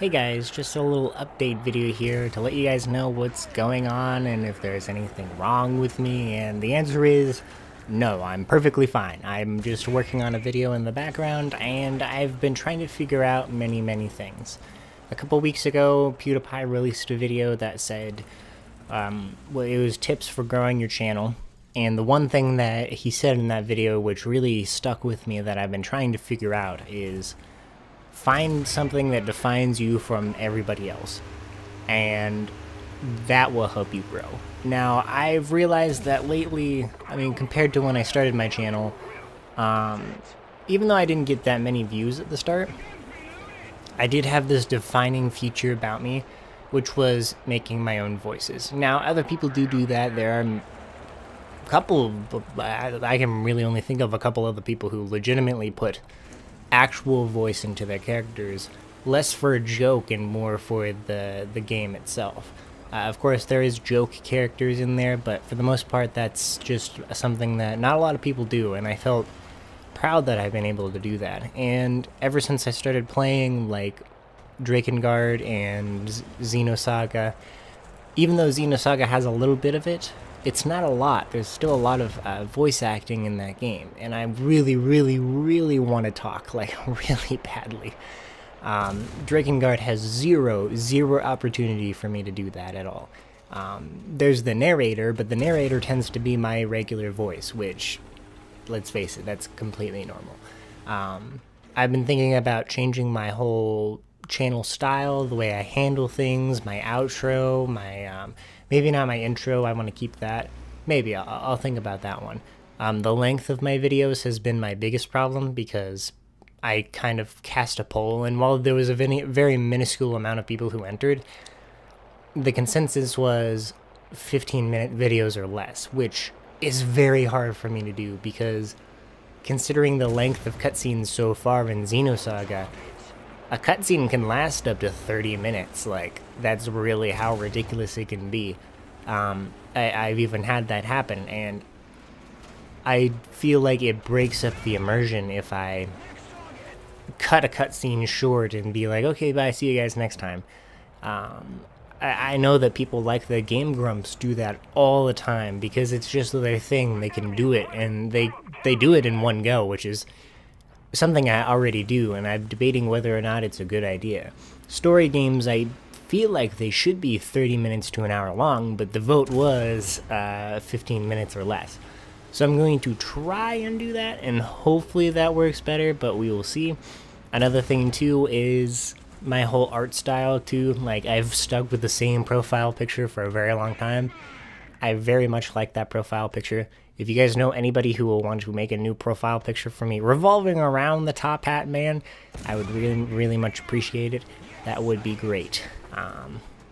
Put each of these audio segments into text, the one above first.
Hey guys, just a little update video here to let you guys know what's going on and if there's anything wrong with me, and the answer is no, I'm perfectly fine. I'm just working on a video in the background and I've been trying to figure out many things. A couple weeks ago, PewDiePie released a video that said, well, it was tips for growing your channel, and the one thing that he said in that video which really stuck with me that I've been trying to figure out is find something that defines you from everybody else, and that will help you grow. Now, I've realized that lately, compared to when I started my channel, even though I didn't get that many views at the start, I did have this defining feature about me, which was making my own voices. Now, other people do that. There are a couple, I can really only think of a couple other people who legitimately put actual voice into their characters, less for a joke and more for the game itself. Of course, there is joke characters in there, but for the most part, that's just something that not a lot of people do, and I felt proud that I've been able to do that. And ever since I started playing, like, Drakengard and Xenosaga, even though Xenosaga has a little bit of it, it's not a lot. There's still a lot of voice acting in that game, and I really want to talk, like, really badly. Drakengard has zero opportunity for me to do that at all. There's the narrator, but the narrator tends to be my regular voice, which, let's face it, that's completely normal. I've been thinking about changing my whole channel style, the way I handle things, my outro, my maybe not my intro. I want to keep that. Maybe I'll think about that one. The length of my videos has been my biggest problem because I kind of cast a poll, and while there was a very minuscule amount of people who entered, the consensus was 15-minute videos or less, which is very hard for me to do because considering the length of cutscenes so far in Xenosaga, a cutscene can last up to 30 minutes. Like, that's really how ridiculous it can be. I've even had that happen, and I feel like it breaks up the immersion if I cut a cutscene short and be like, okay, bye, see you guys next time. I know that people like the Game Grumps do that all the time because it's just their thing. They can do it, and they do it in one go, which is something I already do, and I'm debating whether or not it's a good idea. Story games, I feel like they should be 30 minutes to an hour long, but the vote was 15 minutes or less. So I'm going to try and do that, and hopefully that works better, but we will see. Another thing, too, is my whole art style, too. Like, I've stuck with the same profile picture for a very long time. I very much like that profile picture. If you guys know anybody who will want to make a new profile picture for me revolving around the Top Hat Man, I would really much appreciate it. That would be great.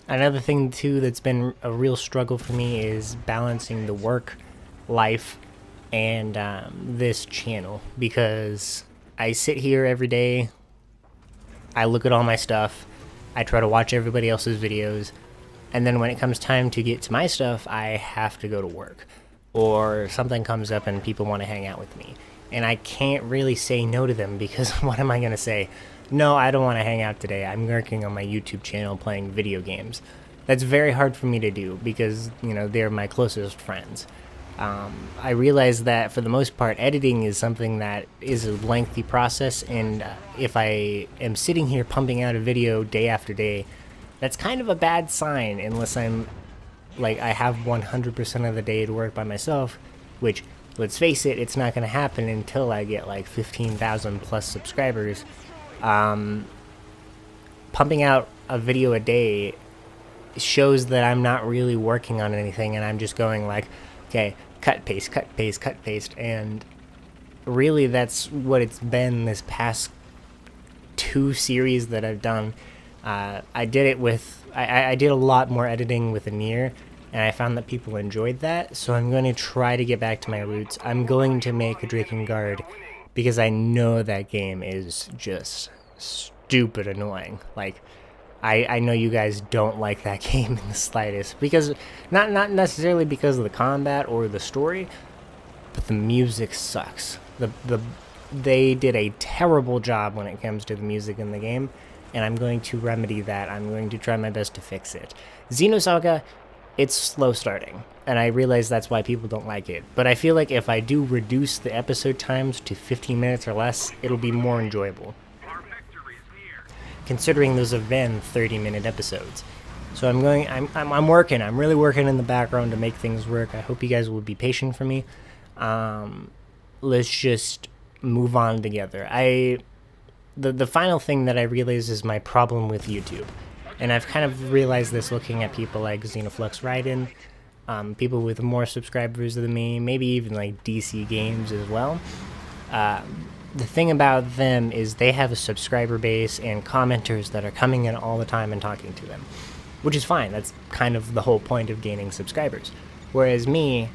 Another thing, too, that's been a real struggle for me is balancing the work life and this channel, because I sit here every day, I look at all my stuff, I try to watch everybody else's videos, and then when it comes time to get to my stuff, I have to go to work. Or something comes up and people want to hang out with me. And I can't really say no to them because what am I going to say? No, I don't want to hang out today. I'm working on my YouTube channel playing video games. That's very hard for me to do because, you know, they're my closest friends. I realize that for the most part, editing is something that is a lengthy process, and if I am sitting here pumping out a video day after day, that's kind of a bad sign unless I'm like I have 100% of the day to work by myself, which, let's face it, it's not going to happen until I get like 15,000 plus subscribers. Pumping out a video a day shows that I'm not really working on anything, and I'm just going like, okay, cut, paste, cut, paste, cut, paste, and really that's what it's been this past 2 series that I've done. I did it with, I did a lot more editing with Nier, and I found that people enjoyed that, so I'm going to try to get back to my roots. I'm going to make a Drakengard because I know that game is just stupid annoying. Like, I know you guys don't like that game in the slightest, because not necessarily because of the combat or the story, but the music sucks. They did a terrible job when it comes to the music in the game. and I'm going to remedy that. I'm going to try my best to fix it. Xenosaga, it's slow starting, and I realize that's why people don't like it. But I feel like if I do reduce the episode times to 15 minutes or less, it'll be more enjoyable, considering those have been 30-minute episodes. So I'm working. I'm really working in the background to make things work. I hope you guys will be patient for me. Let's just move on together. The final thing that I realize is my problem with YouTube. And I've kind of realized this looking at people like Xenoflux Raiden, people with more subscribers than me, maybe even like DC Games as well. The thing about them is they have a subscriber base and commenters that are coming in all the time and talking to them, which is fine. That's kind of the whole point of gaining subscribers. Whereas me,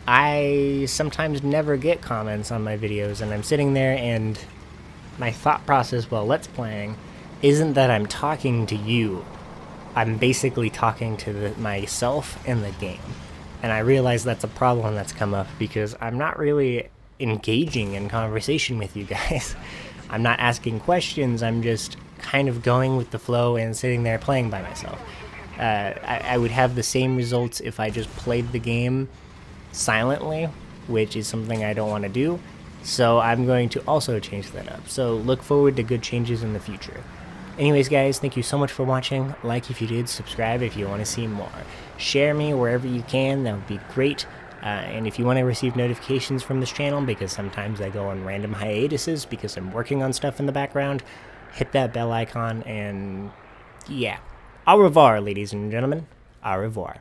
I sometimes never get comments on my videos, and I'm sitting there and my thought process while Let's Playing isn't that I'm talking to you. I'm basically talking to myself and the game. And I realize that's a problem that's come up because I'm not really engaging in conversation with you guys. I'm not asking questions, I'm just kind of going with the flow and sitting there playing by myself. I would have the same results if I just played the game silently, which is something I don't want to do. So I'm going to also change that up. So look forward to good changes in the future. Anyways, guys, thank you so much for watching. Like if you did, subscribe if you want to see more. Share me wherever you can, that would be great. And if you want to receive notifications from this channel, because sometimes I go on random hiatuses because I'm working on stuff in the background, hit that bell icon, and yeah. Au revoir, ladies and gentlemen. Au revoir.